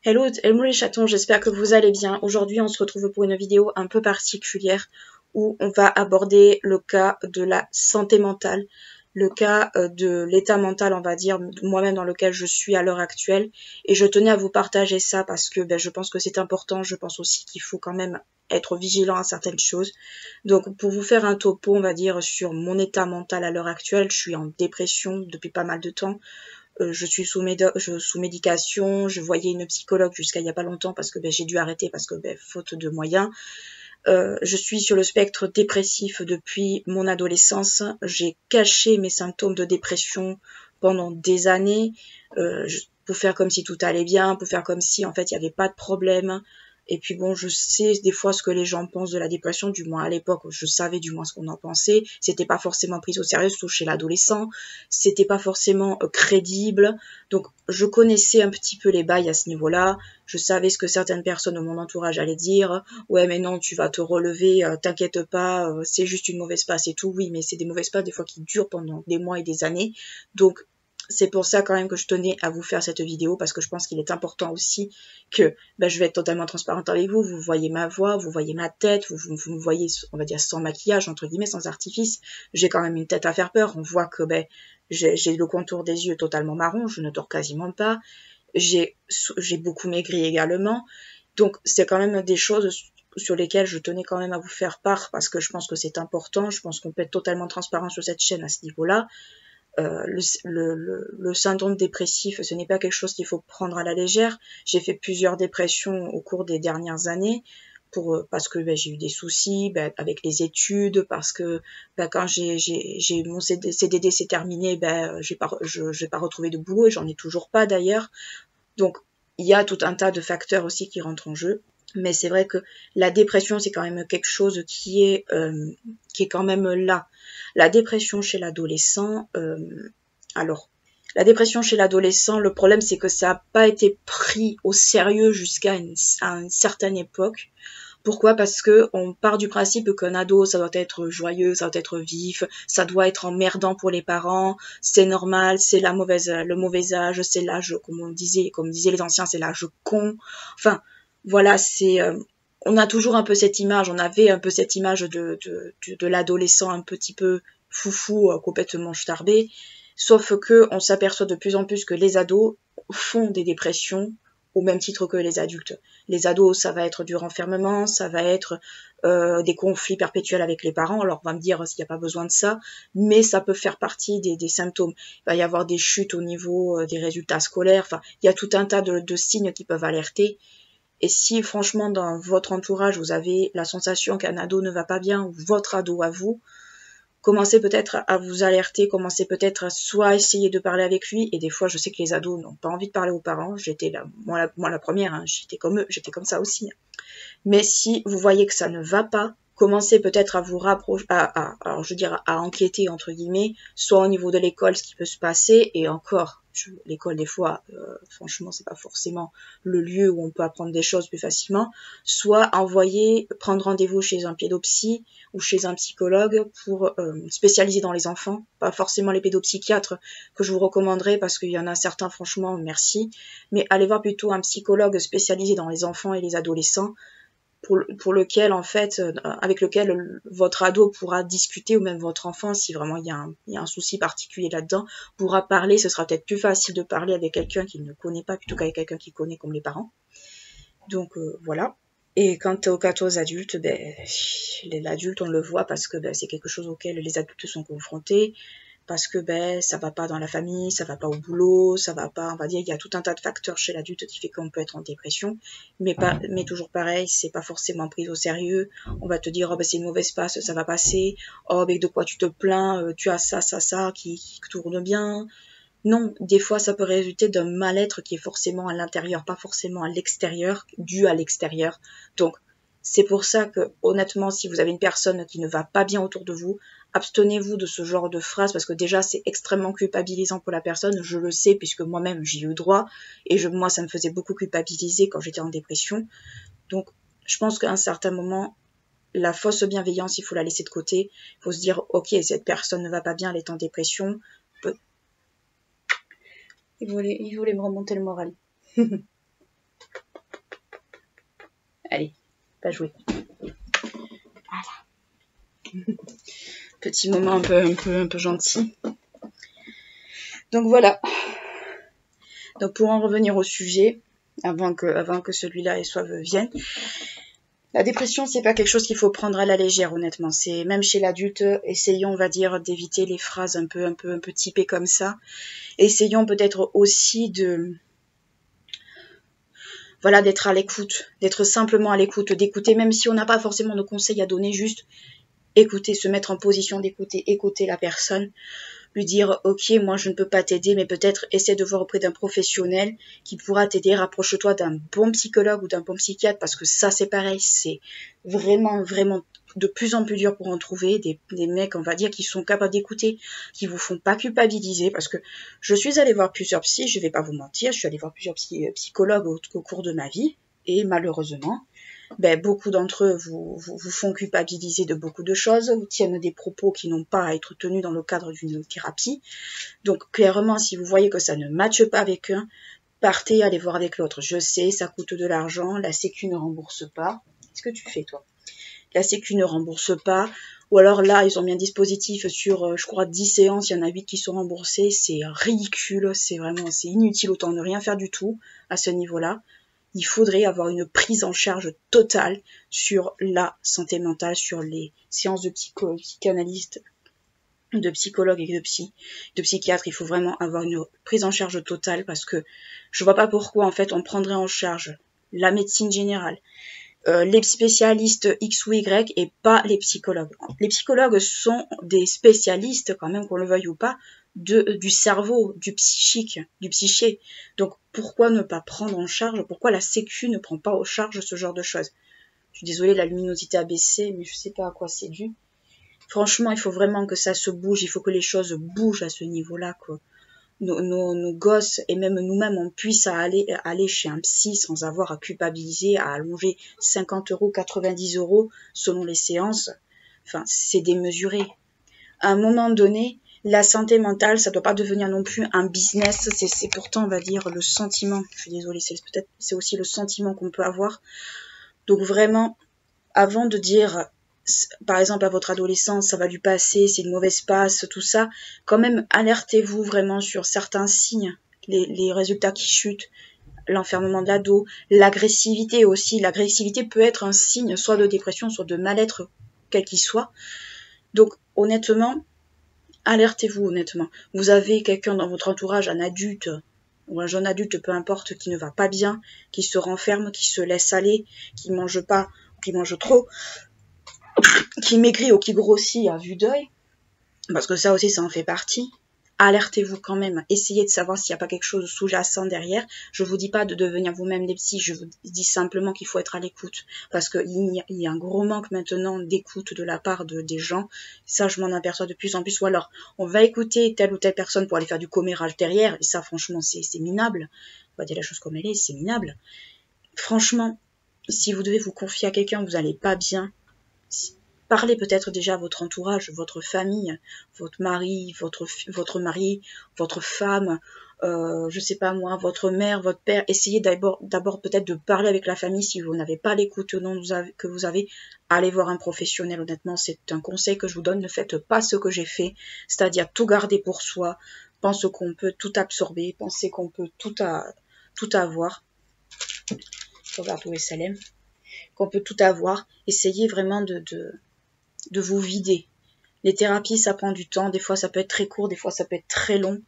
Hello les chatons, j'espère que vous allez bien. Aujourd'hui, on se retrouve pour une vidéo un peu particulière où on va aborder le cas de la santé mentale, le cas de l'état mental, on va dire, moi-même dans lequel je suis à l'heure actuelle. Et je tenais à vous partager ça parce que je pense que c'est important. Je pense aussi qu'il faut quand même être vigilant à certaines choses. Donc, pour vous faire un topo, on va dire, sur mon état mental à l'heure actuelle, je suis en dépression depuis pas mal de temps. Je suis sous médication, je voyais une psychologue jusqu'à il y a pas longtemps parce que j'ai dû arrêter parce que faute de moyens. Je suis sur le spectre dépressif depuis mon adolescence. J'ai caché mes symptômes de dépression pendant des années pour faire comme si tout allait bien, pour faire comme si en fait il n'y avait pas de problème. Et puis bon, je sais des fois ce que les gens pensent de la dépression, du moins à l'époque, je savais du moins ce qu'on en pensait. C'était pas forcément pris au sérieux, surtout chez l'adolescent. C'était pas forcément crédible. Donc, je connaissais un petit peu les bails à ce niveau-là. Je savais ce que certaines personnes de mon entourage allaient dire. Ouais, mais non, tu vas te relever, t'inquiète pas, c'est juste une mauvaise passe et tout. Oui, mais c'est des mauvaises passes des fois qui durent pendant des mois et des années. Donc, c'est pour ça quand même que je tenais à vous faire cette vidéo parce que je pense qu'il est important aussi que je vais être totalement transparente avec vous. Vous voyez ma voix, vous voyez ma tête, vous me voyez, on va dire, sans maquillage, entre guillemets, sans artifice. J'ai quand même une tête à faire peur. On voit que j'ai le contour des yeux totalement marron, je ne dors quasiment pas. J'ai beaucoup maigri également. Donc c'est quand même des choses sur lesquelles je tenais quand même à vous faire part parce que je pense que c'est important. Je pense qu'on peut être totalement transparent sur cette chaîne à ce niveau-là. Le syndrome dépressif, ce n'est pas quelque chose qu'il faut prendre à la légère. J'ai fait plusieurs dépressions au cours des dernières années parce que j'ai eu des soucis avec les études, parce que quand mon CDD s'est terminé, j'ai pas retrouvé de boulot et j'en ai toujours pas d'ailleurs. Donc il y a tout un tas de facteurs aussi qui rentrent en jeu. Mais c'est vrai que la dépression, c'est quand même quelque chose qui est quand même là. La dépression chez l'adolescent, la dépression chez l'adolescent, le problème c'est que ça n'a pas été pris au sérieux jusqu'à une certaine époque. Pourquoi? Parce que on part du principe qu'un ado, ça doit être joyeux, ça doit être vif, ça doit être emmerdant pour les parents, c'est normal, c'est le mauvais âge, c'est l'âge, comme disaient les anciens, c'est l'âge con. Enfin, voilà, on a toujours un peu cette image, on avait un peu cette image de l'adolescent un petit peu foufou, complètement starbé, sauf que on s'aperçoit de plus en plus que les ados font des dépressions au même titre que les adultes. Les ados, ça va être du renfermement, ça va être des conflits perpétuels avec les parents. Alors on va me dire s'il n'y a pas besoin de ça, mais ça peut faire partie des symptômes. Il va y avoir des chutes au niveau des résultats scolaires, enfin, il y a tout un tas de signes qui peuvent alerter. Et si franchement dans votre entourage vous avez la sensation qu'un ado ne va pas bien, ou votre ado à vous, commencez peut-être à vous alerter, commencez peut-être à soit essayer de parler avec lui, et des fois je sais que les ados n'ont pas envie de parler aux parents, j'étais là, moi la première, hein, j'étais comme eux, j'étais comme ça aussi. Mais si vous voyez que ça ne va pas, commencez peut-être à vous rapprocher, à enquêter entre guillemets, soit au niveau de l'école ce qui peut se passer, et encore, l'école des fois, franchement c'est pas forcément le lieu où on peut apprendre des choses plus facilement, soit prendre rendez-vous chez un pédopsie ou chez un psychologue pour spécialiser dans les enfants, pas forcément les pédopsychiatres que je vous recommanderais parce qu'il y en a certains franchement merci, mais allez voir plutôt un psychologue spécialisé dans les enfants et les adolescents pour lequel en fait avec lequel votre ado pourra discuter, ou même votre enfant si vraiment il y a un souci particulier là-dedans, pourra parler. Ce sera peut-être plus facile de parler avec quelqu'un qui ne connaît pas plutôt qu'avec quelqu'un qui connaît comme les parents. Donc voilà. Et quant aux adultes, l'adulte on le voit parce que c'est quelque chose auquel les adultes sont confrontés, parce que ça va pas dans la famille, ça va pas au boulot, ça va pas, on va dire, il y a tout un tas de facteurs chez l'adulte qui fait qu'on peut être en dépression, mais toujours pareil, c'est pas forcément pris au sérieux. On va te dire oh c'est une mauvaise passe, ça va passer, oh de quoi tu te plains, tu as ça qui tourne bien. Non, des fois ça peut résulter d'un mal-être qui est forcément à l'intérieur, pas forcément à l'extérieur, dû à l'extérieur. Donc c'est pour ça que, honnêtement, si vous avez une personne qui ne va pas bien autour de vous, abstenez-vous de ce genre de phrases parce que déjà, c'est extrêmement culpabilisant pour la personne. Je le sais puisque moi-même, j'y ai eu droit et moi, ça me faisait beaucoup culpabiliser quand j'étais en dépression. Donc, je pense qu'à un certain moment, la fausse bienveillance, il faut la laisser de côté. Il faut se dire, ok, cette personne ne va pas bien, elle est en dépression. Il voulait me remonter le moral. Allez, pas jouer. Voilà. Petit moment un peu gentil. Donc voilà. Donc pour en revenir au sujet, avant que celui-là et soit vienne, la dépression, c'est pas quelque chose qu'il faut prendre à la légère, honnêtement. C'est même chez l'adulte, essayons, on va dire, d'éviter les phrases un peu typées comme ça. Essayons peut-être aussi d'être à l'écoute, d'être simplement à l'écoute, d'écouter, même si on n'a pas forcément de conseils à donner, juste écouter, se mettre en position d'écouter, écouter la personne, lui dire ok, moi je ne peux pas t'aider, mais peut-être essaie de voir auprès d'un professionnel qui pourra t'aider, rapproche-toi d'un bon psychologue ou d'un bon psychiatre, parce que ça c'est pareil, c'est vraiment de plus en plus dur pour en trouver des mecs, on va dire, qui sont capables d'écouter, qui vous font pas culpabiliser, parce que je suis allée voir plusieurs psys, je vais pas vous mentir, je suis allée voir plusieurs psychologues au cours de ma vie, et malheureusement, beaucoup d'entre eux vous font culpabiliser de beaucoup de choses, vous tiennent des propos qui n'ont pas à être tenus dans le cadre d'une thérapie. Donc clairement, si vous voyez que ça ne matche pas avec un, partez, allez voir avec l'autre. Je sais, ça coûte de l'argent, la Sécu ne rembourse pas. Qu'est-ce que tu fais toi? La Sécu ne rembourse pas. Ou alors là, ils ont mis un dispositif sur, je crois, 10 séances, il y en a 8 qui sont remboursées. C'est ridicule, c'est inutile, autant ne rien faire du tout à ce niveau-là. Il faudrait avoir une prise en charge totale sur la santé mentale, sur les séances de psychanalystes, de psychologues et de psychiatres. Il faut vraiment avoir une prise en charge totale, parce que je vois pas pourquoi en fait on prendrait en charge la médecine générale, les spécialistes X ou Y et pas les psychologues. Les psychologues sont des spécialistes, quand même qu'on le veuille ou pas, du cerveau, du psychique, du psyché. Donc pourquoi ne pas prendre en charge, pourquoi la Sécu ne prend pas en charge ce genre de choses? Je suis désolée, la luminosité a baissé, mais je sais pas à quoi c'est dû. Franchement, il faut vraiment que ça se bouge, il faut que les choses bougent à ce niveau-là, quoi. Nos gosses et même nous-mêmes, on puisse aller chez un psy sans avoir à culpabiliser, à allonger 50 €, 90 € selon les séances. Enfin, c'est démesuré. À un moment donné, la santé mentale, ça doit pas devenir non plus un business. C'est pourtant, on va dire, le sentiment. Je suis désolée, c'est aussi le sentiment qu'on peut avoir. Donc vraiment, avant de dire, par exemple, à votre adolescent, ça va lui passer, c'est une mauvaise passe, tout ça, quand même, alertez-vous vraiment sur certains signes, les résultats qui chutent, l'enfermement de l'ado, l'agressivité aussi. L'agressivité peut être un signe soit de dépression, soit de mal-être, quel qu'il soit. Donc, honnêtement, alertez-vous, honnêtement. Vous avez quelqu'un dans votre entourage, un adulte, ou un jeune adulte, peu importe, qui ne va pas bien, qui se renferme, qui se laisse aller, qui mange pas, qui mange trop, qui maigrit ou qui grossit à vue d'œil, parce que ça aussi, ça en fait partie. Alertez-vous quand même, essayez de savoir s'il n'y a pas quelque chose de sous-jacent derrière. Je vous dis pas de devenir vous-même des psys, je vous dis simplement qu'il faut être à l'écoute, parce qu'il y a un gros manque maintenant d'écoute de la part des gens. Ça, je m'en aperçois de plus en plus. Ou alors, on va écouter telle ou telle personne pour aller faire du commérage derrière, et ça, franchement, c'est minable. On va dire la chose comme elle est, c'est minable. Franchement, si vous devez vous confier à quelqu'un, vous n'allez pas bien, parlez peut-être déjà à votre entourage, votre famille, votre mari, votre mari, votre femme, je sais pas moi, votre mère, votre père. Essayez d'abord peut-être de parler avec la famille. Si vous n'avez pas l'écoute que vous avez, allez voir un professionnel. Honnêtement, c'est un conseil que je vous donne. Ne faites pas ce que j'ai fait, c'est-à-dire tout garder pour soi. Pense qu'on peut tout absorber, pensez qu'on peut tout avoir. Je regarde où est Salem. Qu'on peut tout avoir. Essayez vraiment de vous vider. Les thérapies, ça prend du temps. Des fois, ça peut être très court, des fois, ça peut être très long.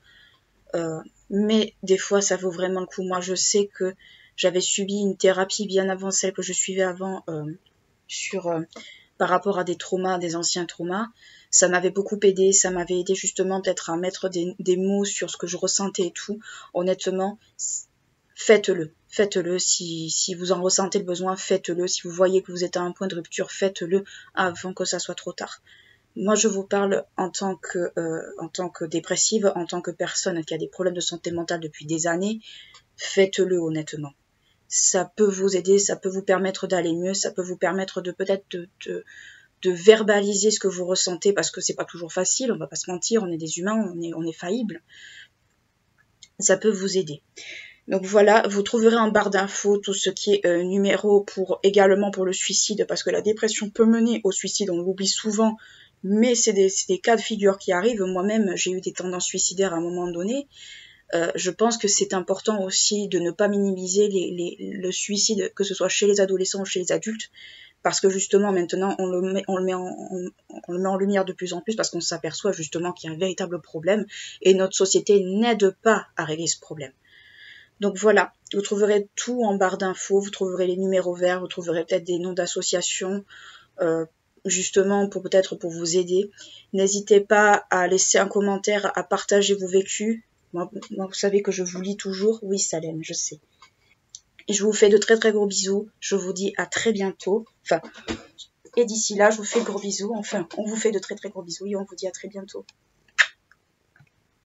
Mais des fois, ça vaut vraiment le coup. Moi, je sais que j'avais subi une thérapie bien avant celle que je suivais avant par rapport à des traumas, des anciens traumas. Ça m'avait beaucoup aidé. Ça m'avait aidé justement peut-être à mettre des mots sur ce que je ressentais et tout. Honnêtement, faites-le. Faites-le. Si vous en ressentez le besoin, faites-le. Si vous voyez que vous êtes à un point de rupture, faites-le avant que ça soit trop tard. Moi, je vous parle en tant que dépressive, en tant que personne qui a des problèmes de santé mentale depuis des années. Faites-le honnêtement. ça peut vous aider, ça peut vous permettre d'aller mieux, ça peut vous permettre de peut-être de verbaliser ce que vous ressentez, parce que c'est pas toujours facile, on va pas se mentir, on est des humains, on est faillibles. Ça peut vous aider. Donc voilà, vous trouverez en barre d'infos tout ce qui est numéro également pour le suicide, parce que la dépression peut mener au suicide, on l'oublie souvent, mais c'est des cas de figure qui arrivent. Moi-même, j'ai eu des tendances suicidaires à un moment donné. Je pense que c'est important aussi de ne pas minimiser le suicide, que ce soit chez les adolescents ou chez les adultes, parce que justement maintenant on le met en lumière de plus en plus, parce qu'on s'aperçoit justement qu'il y a un véritable problème et notre société n'aide pas à régler ce problème. Donc voilà, vous trouverez tout en barre d'infos, vous trouverez les numéros verts, vous trouverez peut-être des noms d'associations, justement peut-être pour vous aider. N'hésitez pas à laisser un commentaire, à partager vos vécus. Moi, vous savez que je vous lis toujours. Oui, Salem, je sais. Et je vous fais de très très gros bisous. Je vous dis à très bientôt. Et d'ici là, je vous fais de gros bisous. Enfin, on vous fait de très très gros bisous et on vous dit à très bientôt.